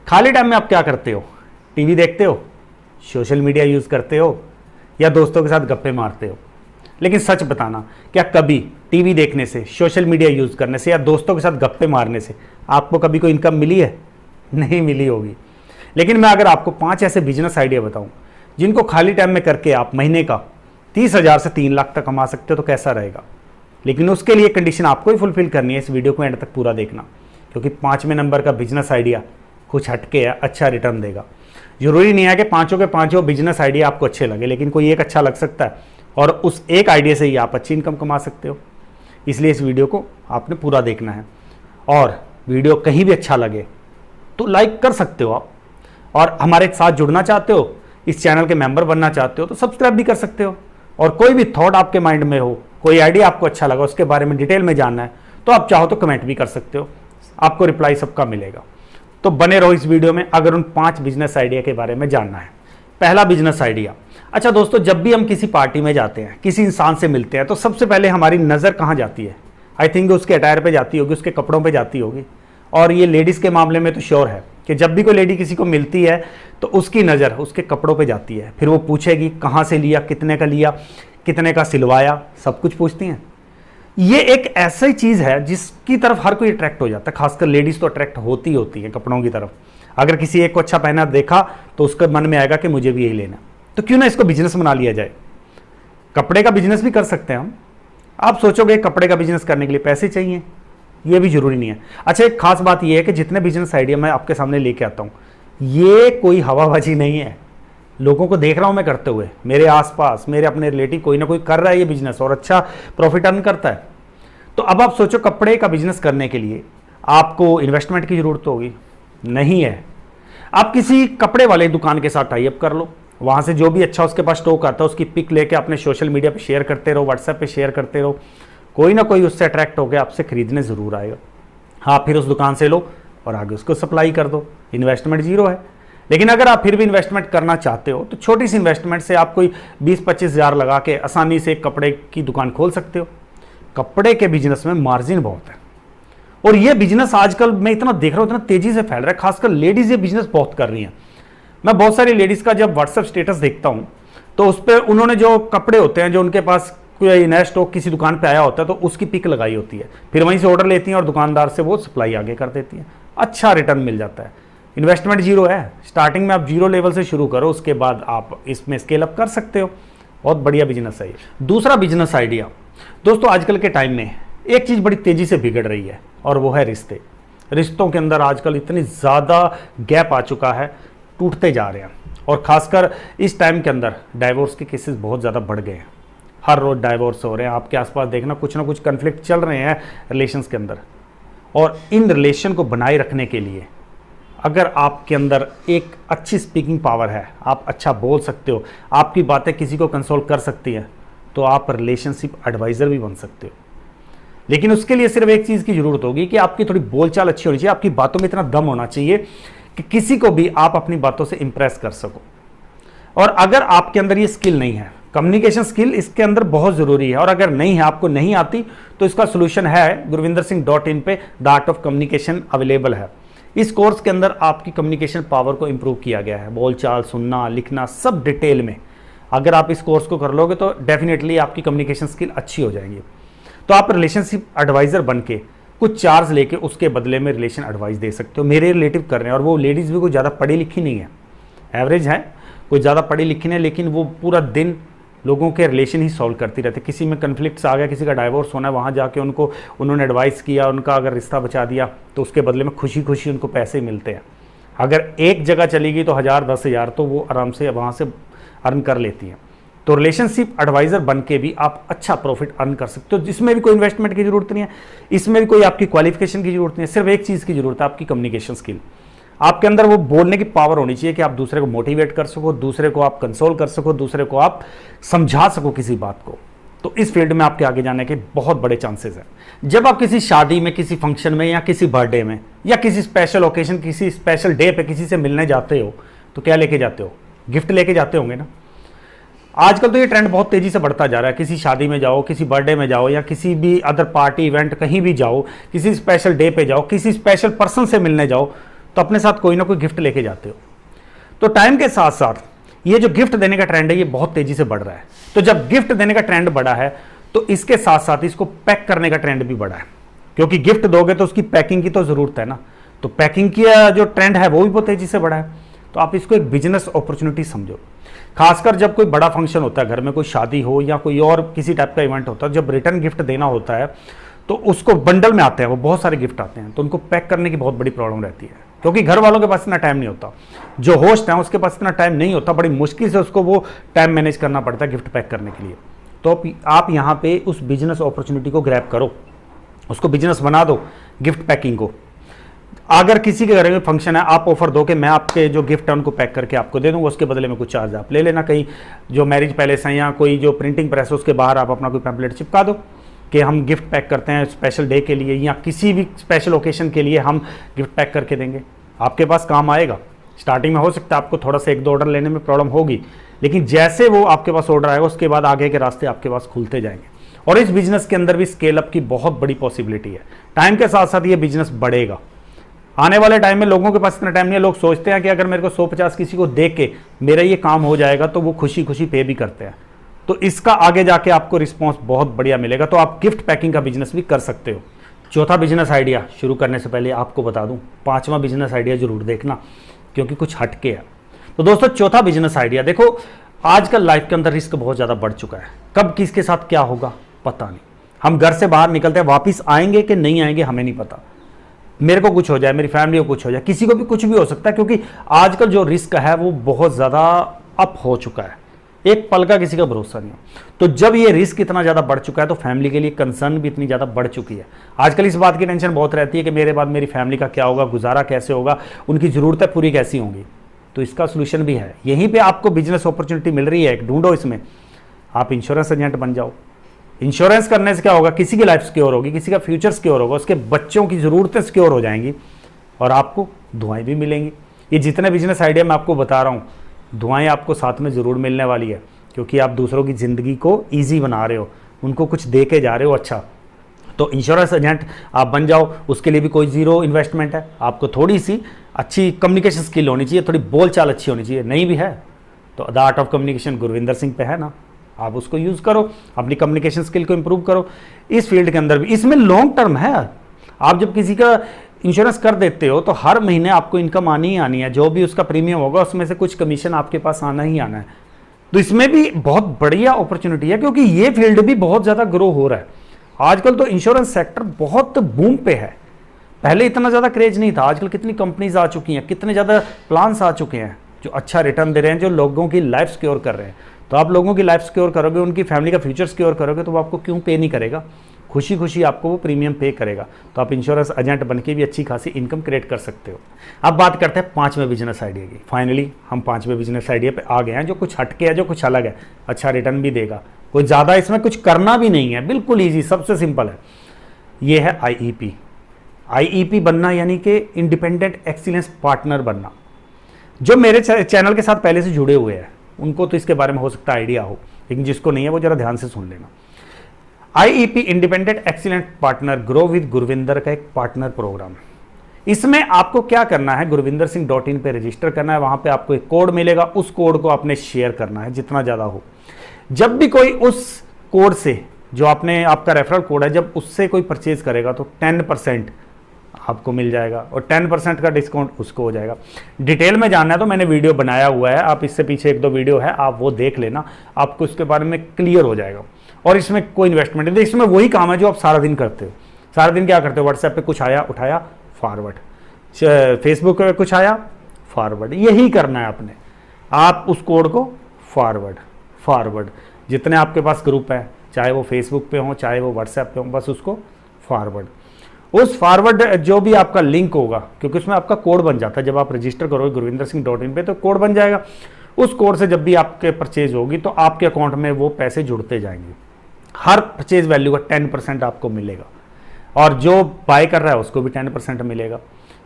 खाली टाइम में आप क्या करते हो? टीवी देखते हो, सोशल मीडिया यूज़ करते हो, या दोस्तों के साथ गप्पे मारते हो? लेकिन सच बताना, क्या कभी टीवी देखने से, सोशल मीडिया यूज़ करने से या दोस्तों के साथ गप्पे मारने से आपको कभी कोई इनकम मिली है? नहीं मिली होगी। लेकिन मैं अगर आपको 5 ऐसे बिजनेस आइडिया बताऊं जिनको खाली टाइम में करके आप महीने का 30,000 से 3 लाख तक कमा सकते हो, तो कैसा रहेगा? लेकिन उसके लिए कंडीशन आपको ही फुलफिल करनी है। इस वीडियो को एंड तक पूरा देखना, क्योंकि 5वें नंबर का बिजनेस आइडिया कुछ हटके है, अच्छा रिटर्न देगा। जरूरी नहीं है कि पांचों के पांचों बिजनेस आइडिया आपको अच्छे लगे, लेकिन कोई एक अच्छा लग सकता है और उस एक आइडिया से ही आप अच्छी इनकम कमा सकते हो। इसलिए इस वीडियो को आपने पूरा देखना है। और वीडियो कहीं भी अच्छा लगे तो लाइक कर सकते हो आप, और हमारे साथ जुड़ना चाहते हो, इस चैनल के मेंबर बनना चाहते हो, तो सब्सक्राइब भी कर सकते हो। और कोई भी थॉट आपके माइंड में हो, कोई आइडिया आपको अच्छा लगा, उसके बारे में डिटेल में जानना है, तो आप चाहो तो कमेंट भी कर सकते हो, आपको रिप्लाई सबका मिलेगा। तो बने रहो इस वीडियो में अगर उन 5 बिजनेस आइडिया के बारे में जानना है। पहला बिजनेस आइडिया। अच्छा दोस्तों, जब भी हम किसी पार्टी में जाते हैं, किसी इंसान से मिलते हैं, तो सबसे पहले हमारी नज़र कहाँ जाती है? आई थिंक उसके अटायर पे जाती होगी, उसके कपड़ों पे जाती होगी। और ये लेडीज़ के मामले में तो श्योर है कि जब भी कोई लेडी किसी को मिलती है तो उसकी नज़र उसके कपड़ों पे जाती है। फिर वो पूछेगी कहाँ से लिया, कितने का लिया, कितने का सिलवाया, सब कुछ पूछती हैं। ये एक ऐसी चीज़ है जिसकी तरफ हर कोई अट्रैक्ट हो जाता है, खासकर लेडीज़ तो अट्रैक्ट होती है कपड़ों की तरफ। अगर किसी एक को अच्छा पहना देखा तो उसके मन में आएगा कि मुझे भी यही लेना। तो क्यों ना इसको बिजनेस बना लिया जाए। कपड़े का बिजनेस भी कर सकते हैं हम। आप सोचोगे कपड़े का बिजनेस करने के लिए पैसे चाहिए, ये भी जरूरी नहीं है। अच्छा, एक खास बात यह है कि जितने बिजनेस आइडिया मैं आपके सामने लेके आता हूँ, ये कोई हवाबाजी नहीं है। लोगों को देख रहा हूं मैं करते हुए, मेरे आसपास मेरे अपने रिलेटिव कोई ना कोई कर रहा है ये बिजनेस और अच्छा प्रॉफिट अर्न करता है। तो अब आप सोचो, कपड़े का बिजनेस करने के लिए आपको इन्वेस्टमेंट की जरूरत होगी? नहीं है। आप किसी कपड़े वाले दुकान के साथ टाई अप कर लो, वहां से जो भी अच्छा उसके पास स्टॉक आता है उसकी पिक लेके अपने सोशल मीडिया पे शेयर करते रहो, व्हाट्सएप पे शेयर करते रहो। कोई ना कोई उससे अट्रैक्ट होकर आपसे खरीदने जरूर आएगा। हाँ, फिर उस दुकान से लो और आगे उसको सप्लाई कर दो। इन्वेस्टमेंट जीरो है। लेकिन अगर आप फिर भी इन्वेस्टमेंट करना चाहते हो तो छोटी सी इन्वेस्टमेंट से आप कोई 20-25 हज़ार लगा के आसानी से एक कपड़े की दुकान खोल सकते हो। कपड़े के बिजनेस में मार्जिन बहुत है, और ये बिजनेस आजकल मैं इतना देख रहा हूँ, इतना तेजी से फैल रहा है। खासकर लेडीज ये बिजनेस बहुत कर रही हैं। मैं बहुत सारी लेडीज का जब व्हाट्सएप स्टेटस देखता हूँ तो उस पर उन्होंने जो कपड़े होते हैं, जो उनके पास कोई नया स्टॉक किसी दुकान पे आया होता है, तो उसकी पिक लगाई होती है, फिर वहीं से ऑर्डर लेती हैं और दुकानदार से वो सप्लाई आगे कर देती हैं। अच्छा रिटर्न मिल जाता है। इन्वेस्टमेंट जीरो है। स्टार्टिंग में आप जीरो लेवल से शुरू करो, उसके बाद आप इसमें स्केल अप कर सकते हो। बहुत बढ़िया बिजनेस है ये। दूसरा बिजनेस आइडिया दोस्तों, आजकल के टाइम में एक चीज़ बड़ी तेज़ी से बिगड़ रही है और वो है रिश्ते। रिश्तों के अंदर आजकल इतनी ज़्यादा गैप आ चुका है, टूटते जा रहे हैं। और ख़ासकर इस टाइम के अंदर डाइवोर्स के केसेस बहुत ज़्यादा बढ़ गए हैं। हर रोज़ डाइवोर्स हो रहे हैं। आपके आसपास देखना कुछ ना कुछ कन्फ्लिक्ट चल रहे हैं रिलेशंस के अंदर। और इन रिलेशन को बनाए रखने के लिए अगर आपके अंदर एक अच्छी स्पीकिंग पावर है, आप अच्छा बोल सकते हो, आपकी बातें किसी को कंसोल कर सकती है, तो आप रिलेशनशिप एडवाइज़र भी बन सकते हो। लेकिन उसके लिए सिर्फ एक चीज़ की ज़रूरत होगी कि आपकी थोड़ी बोलचाल अच्छी होनी चाहिए, आपकी बातों में इतना दम होना चाहिए कि किसी को भी आप अपनी बातों से इंप्रेस कर सको। और अगर आपके अंदर ये स्किल नहीं है, कम्युनिकेशन स्किल इसके अंदर बहुत ज़रूरी है, और अगर नहीं है, आपको नहीं आती, तो इसका सोल्यूशन है gurvindersingh.in पे the art of communication available है। इस कोर्स के अंदर आपकी कम्युनिकेशन पावर को इंप्रूव किया गया है। बोलचाल, सुनना, लिखना, सब डिटेल में। अगर आप इस कोर्स को कर लोगे तो डेफिनेटली आपकी कम्युनिकेशन स्किल अच्छी हो जाएंगी। तो आप रिलेशनशिप एडवाइज़र बन के कुछ चार्ज लेके उसके बदले में रिलेशन एडवाइस दे सकते हो। मेरे रिलेटिव कर रहे हैं, और वो लेडीज़ भी कोई ज़्यादा पढ़ी लिखी नहीं है, एवरेज है, कोई ज़्यादा पढ़ी लिखी नहीं, लेकिन वो पूरा दिन लोगों के रिलेशन ही सॉल्व करती रहती। किसी में कन्फ्लिक्ट्स आ गया, किसी का डाइवोर्स होना है, वहाँ जाके उन्होंने एडवाइस किया, उनका अगर रिश्ता बचा दिया, तो उसके बदले में खुशी खुशी उनको पैसे मिलते हैं। अगर एक जगह चली गई तो 1000-10,000 तो वो आराम से वहाँ से अर्न कर लेती हैं। तो रिलेशनशिप एडवाइज़र बन के भी आप अच्छा प्रॉफिट अर्न कर सकते हो, जिसमें भी कोई इन्वेस्टमेंट की जरूरत नहीं है, इसमें भी कोई आपकी क्वालिफिकेशन की जरूरत नहीं है। सिर्फ एक चीज़ की जरूरत है, आपकी कम्युनिकेशन स्किल। आपके अंदर वो बोलने की पावर होनी चाहिए कि आप दूसरे को मोटिवेट कर सको, दूसरे को आप कंसोल कर सको, दूसरे को आप समझा सको किसी बात को। तो इस फील्ड में आपके आगे जाने के बहुत बड़े चांसेस हैं। जब आप किसी शादी में, किसी फंक्शन में, या किसी बर्थडे में, या किसी स्पेशल ओकेजन, किसी स्पेशल डे पे किसी से मिलने जाते हो, तो क्या लेके जाते हो? गिफ्ट लेके जाते होंगे ना। आजकल तो ये ट्रेंड बहुत तेज़ी से बढ़ता जा रहा है। किसी शादी में जाओ, किसी बर्थडे में जाओ, या किसी भी अदर पार्टी इवेंट कहीं भी जाओ, किसी स्पेशल डे पे जाओ, किसी स्पेशल पर्सन से मिलने जाओ, तो अपने साथ कोई ना कोई गिफ्ट लेके जाते हो। तो टाइम के साथ साथ ये जो गिफ्ट देने का ट्रेंड है ये बहुत तेजी से बढ़ रहा है। तो जब गिफ्ट देने का ट्रेंड बढ़ा है तो इसके साथ साथ इसको पैक करने का ट्रेंड भी बढ़ा है, क्योंकि गिफ्ट दोगे तो उसकी पैकिंग की तो जरूरत है ना। तो पैकिंग की जो ट्रेंड है वो भी बहुत तेजी से बढ़ा है। तो आप इसको एक बिजनेस अपॉर्चुनिटी समझो। खासकर जब कोई बड़ा फंक्शन होता है, घर में कोई शादी हो या कोई और किसी टाइप का इवेंट होता है, जब रिटर्न गिफ्ट देना होता है तो उसको बंडल में आते हैं, वो बहुत सारे गिफ्ट आते हैं, तो उनको पैक करने की बहुत बड़ी प्रॉब्लम रहती है, क्योंकि घर वालों के पास इतना टाइम नहीं होता। जो होस्ट है उसके पास इतना टाइम नहीं होता, बड़ी मुश्किल से उसको वो टाइम मैनेज करना पड़ता है गिफ्ट पैक करने के लिए। तो आप यहाँ पे उस बिजनेस अपॉर्चुनिटी को ग्रैब करो, उसको बिजनेस बना दो गिफ्ट पैकिंग को। अगर किसी के घर में फंक्शन है, आप ऑफर दो कि मैं आपके जो गिफ्ट है उनको पैक करके आपको दे दूंगा, उसके बदले में कुछ चार्ज आप ले लेना। कहीं जो मैरिज पैलेस है या कोई जो प्रिंटिंग प्रेस है उसके बाहर आप अपना कोई पैम्पलेट चिपका दो कि हम गिफ्ट पैक करते हैं स्पेशल डे के लिए या किसी भी स्पेशल ओकेशन के लिए हम गिफ्ट पैक करके देंगे। आपके पास काम आएगा। स्टार्टिंग में हो सकता है आपको थोड़ा सा 1-2 ऑर्डर लेने में प्रॉब्लम होगी, लेकिन जैसे वो आपके पास ऑर्डर आएगा उसके बाद आगे के रास्ते आपके पास खुलते जाएंगे। और इस बिजनेस के अंदर भी स्केल अप की बहुत बड़ी पॉसिबिलिटी है। टाइम के साथ साथ ये बिजनेस बढ़ेगा। आने वाले टाइम में लोगों के पास इतना टाइम नहीं है। लोग सोचते हैं कि अगर मेरे को 100-50 किसी को दे के मेरा ये काम हो जाएगा तो वो खुशी खुशी पे भी करते हैं। तो इसका आगे जाके आपको रिस्पॉन्स बहुत बढ़िया मिलेगा। तो आप गिफ्ट पैकिंग का बिजनेस भी कर सकते हो। चौथा बिजनेस आइडिया शुरू करने से पहले आपको बता दूं, 5वां बिजनेस आइडिया जरूर देखना, क्योंकि कुछ हटके है। तो दोस्तों चौथा बिजनेस आइडिया देखो, आजकल लाइफ के अंदर रिस्क बहुत ज़्यादा बढ़ चुका है। कब किसके साथ क्या होगा पता नहीं। हम घर से बाहर निकलते हैं, वापस आएंगे कि नहीं आएंगे हमें नहीं पता। मेरे को कुछ हो जाए, मेरी फैमिली को कुछ हो जाए, किसी को भी कुछ भी हो सकता है, क्योंकि आजकल जो रिस्क है वो बहुत ज़्यादा अप हो चुका है। एक पल का किसी का भरोसा नहीं हो। तो जब ये रिस्क इतना ज़्यादा बढ़ चुका है तो फैमिली के लिए कंसर्न भी इतनी ज़्यादा बढ़ चुकी है। आजकल इस बात की टेंशन बहुत रहती है कि मेरे बाद मेरी फैमिली का क्या होगा, गुजारा कैसे होगा, उनकी ज़रूरतें पूरी कैसी होंगी। तो इसका सोल्यूशन भी है। यहीं पे आपको बिजनेस अपॉर्चुनिटी मिल रही है, एक ढूंढो इसमें। आप इंश्योरेंस एजेंट बन जाओ। इंश्योरेंस करने से क्या होगा, किसी की लाइफ सिक्योर होगी, किसी का फ्यूचर सिक्योर होगा, उसके बच्चों की ज़रूरतें सिक्योर हो जाएंगी और आपको दुआएं भी मिलेंगी। ये जितने बिजनेस आइडिया मैं आपको बता रहा हूँ, दुआएं आपको साथ में ज़रूर मिलने वाली है, क्योंकि आप दूसरों की ज़िंदगी को ईजी बना रहे हो, उनको कुछ दे के जा रहे हो अच्छा। तो इंश्योरेंस एजेंट आप बन जाओ। उसके लिए भी कोई ज़ीरो इन्वेस्टमेंट है। आपको थोड़ी सी अच्छी कम्युनिकेशन स्किल होनी चाहिए, थोड़ी बोलचाल अच्छी होनी चाहिए। नहीं भी है तो the art of communication Gurvinder Singh पे है ना, आप उसको यूज़ करो, अपनी कम्युनिकेशन स्किल को इंप्रूव करो। इस फील्ड के अंदर भी इसमें लॉन्ग टर्म है। आप जब किसी का इंश्योरेंस कर देते हो तो हर महीने आपको इनकम आनी ही आनी है। जो भी उसका प्रीमियम होगा उसमें से कुछ कमीशन आपके पास आना ही आना है। तो इसमें भी बहुत बढ़िया अपॉर्चुनिटी है, क्योंकि ये फील्ड भी बहुत ज़्यादा ग्रो हो रहा है। आजकल तो इंश्योरेंस सेक्टर बहुत बूम पे है। पहले इतना ज़्यादा क्रेज नहीं था। आजकल कितनी कंपनीज आ चुकी हैं, कितने ज़्यादा प्लान्स आ चुके हैं जो अच्छा रिटर्न दे रहे हैं, जो लोगों की लाइफ सिक्योर कर रहे हैं। तो आप लोगों की लाइफ सिक्योर करोगे, उनकी फैमिली का फ्यूचर सिक्योर करोगे, तो वो आपको क्यों पे नहीं करेगा, खुशी खुशी आपको वो प्रीमियम पे करेगा। तो आप इंश्योरेंस एजेंट बन के भी अच्छी खासी इनकम क्रिएट कर सकते हो। अब बात करते हैं 5वें बिजनेस आइडिया की। फाइनली हम 5वें बिजनेस आइडिया पे आ गए हैं, जो कुछ हटके है, जो कुछ अलग है, अच्छा रिटर्न भी देगा, कोई ज़्यादा इसमें कुछ करना भी नहीं है, बिल्कुल ईजी, सबसे सिंपल है। ये है IEP। IEP बनना यानी कि इंडिपेंडेंट एक्सीलेंस पार्टनर बनना। जो मेरे चैनल के साथ पहले से जुड़े हुए हैं उनको तो इसके बारे में हो सकता है आइडिया हो, लेकिन जिसको नहीं है वो जरा ध्यान से सुन लेना। IEP independent excellent partner grow with Gurvinder का एक पार्टनर प्रोग्राम। इसमें आपको क्या करना है, gurvinder-singh.in पे रजिस्टर करना है। वहां पे आपको एक कोड मिलेगा, उस कोड को आपने शेयर करना है जितना ज़्यादा हो। जब भी कोई उस कोड से, जो आपने आपका रेफरल कोड है, जब उससे कोई परचेज करेगा तो 10% आपको मिल जाएगा और 10% का डिस्काउंट उसको हो जाएगा। डिटेल में जानना है तो मैंने वीडियो बनाया हुआ है, आप इससे पीछे 1-2 वीडियो है, आप वो देख लेना, आपको इसके बारे में क्लियर हो जाएगा। और इसमें कोई इन्वेस्टमेंट नहीं, इसमें वही काम है जो आप सारा दिन करते हो। सारा दिन क्या करते हो, व्हाट्सएप पे कुछ आया उठाया फॉरवर्ड, फेसबुक पे कुछ आया फॉरवर्ड, यही करना है आपने। आप उस कोड को फॉरवर्ड जितने आपके पास ग्रुप है, चाहे वो फेसबुक पे हो चाहे वो व्हाट्सएप पे हो, बस उसको फॉरवर्ड। उस फॉरवर्ड जो भी आपका लिंक होगा, क्योंकि उसमें आपका कोड बन जाता है, जब आप रजिस्टर करोगे gurvinder-singh.in पे तो कोड बन जाएगा। उस कोड से जब भी आपके परचेज होगी तो आपके अकाउंट में वो पैसे जुड़ते जाएंगे। हर परचेज वैल्यू का 10% आपको मिलेगा और जो बाय कर रहा है उसको भी 10% मिलेगा।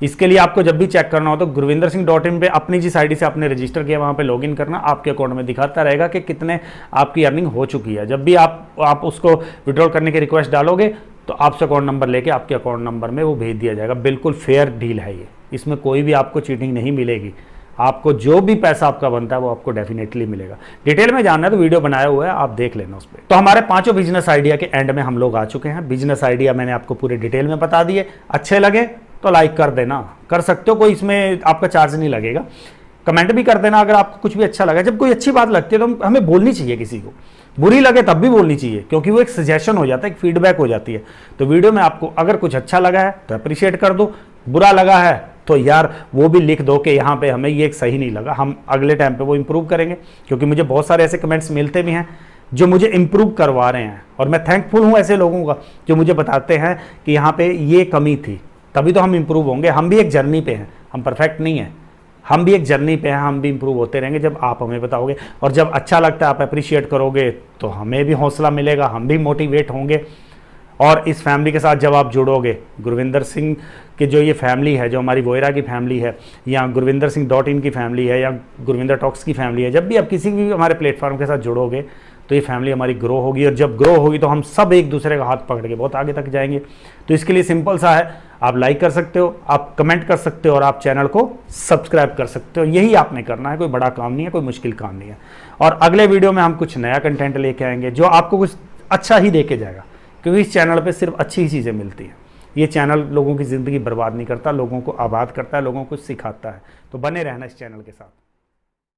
इसके लिए आपको जब भी चेक करना हो तो gurvinder-singh.in पे अपनी जिस आईडी से आपने रजिस्टर किया वहाँ पे लॉगिन करना, आपके अकाउंट में दिखाता रहेगा कि कितने आपकी अर्निंग हो चुकी है। जब भी आप उसको विड्रॉल करने की रिक्वेस्ट डालोगे तो आपसे अकाउंट नंबर लेके आपके अकाउंट नंबर में वो भेज दिया जाएगा। बिल्कुल फेयर डील है ये, इसमें कोई भी आपको चीटिंग नहीं मिलेगी। आपको जो भी पैसा आपका बनता है वो आपको डेफिनेटली मिलेगा। डिटेल में जानना है तो वीडियो बनाया हुआ है, आप देख लेना उस पर। तो हमारे 5 बिजनेस आइडिया के एंड में हम लोग आ चुके हैं। बिजनेस आइडिया मैंने आपको पूरे डिटेल में बता दिए। अच्छे लगे तो लाइक कर देना, कर सकते हो, कोई इसमें आपका चार्ज नहीं लगेगा। कमेंट भी कर देना अगर आपको कुछ भी अच्छा लगा। जब कोई अच्छी बात लगती है तो हमें बोलनी चाहिए, किसी को बुरी लगे तब भी बोलनी चाहिए, क्योंकि वो एक सजेशन हो जाता है, एक फीडबैक हो जाती है। तो वीडियो में आपको अगर कुछ अच्छा लगा है तो अप्रिशिएट कर दो, बुरा लगा है तो यार वो भी लिख दो कि यहाँ पे हमें ये सही नहीं लगा, हम अगले टाइम पे वो इंप्रूव करेंगे। क्योंकि मुझे बहुत सारे ऐसे कमेंट्स मिलते भी हैं जो मुझे इंप्रूव करवा रहे हैं, और मैं थैंकफुल हूँ ऐसे लोगों का जो मुझे बताते हैं कि यहाँ पे ये कमी थी, तभी तो हम इंप्रूव होंगे। हम भी एक जर्नी पे हैं, हम परफेक्ट नहीं हैं, हम भी एक जर्नी पे हैं, हम भी इंप्रूव होते रहेंगे जब आप हमें बताओगे। और जब अच्छा लगता है, आप अप्रिशिएट करोगे तो हमें भी हौसला मिलेगा, हम भी मोटिवेट होंगे। और इस फैमिली के साथ जब आप जुड़ोगे, गुरविंदर सिंह की जो ये फैमिली है, जो हमारी वोयरा की फैमिली है, या गुरविंदर सिंह .in की फैमिली है, या गुरविंदर टॉक्स की फैमिली है, जब भी आप किसी भी हमारे प्लेटफॉर्म के साथ जुड़ोगे तो ये फैमिली हमारी ग्रो होगी। और जब ग्रो होगी तो हम सब एक दूसरे का हाथ पकड़ के बहुत आगे तक जाएंगे। तो इसके लिए सिंपल सा है, आप लाइक कर सकते हो, आप कमेंट कर सकते हो, और आप चैनल को सब्सक्राइब कर सकते हो। यही आपने करना है, कोई बड़ा काम नहीं है, कोई मुश्किल काम नहीं है। और अगले वीडियो में हम कुछ नया कंटेंट लेके आएंगे जो आपको कुछ अच्छा ही दे के जाएगा, क्योंकि इस चैनल पे सिर्फ अच्छी ही चीज़ें मिलती हैं। ये चैनल लोगों की ज़िंदगी बर्बाद नहीं करता, लोगों को आबाद करता है, लोगों को सिखाता है। तो बने रहना इस चैनल के साथ।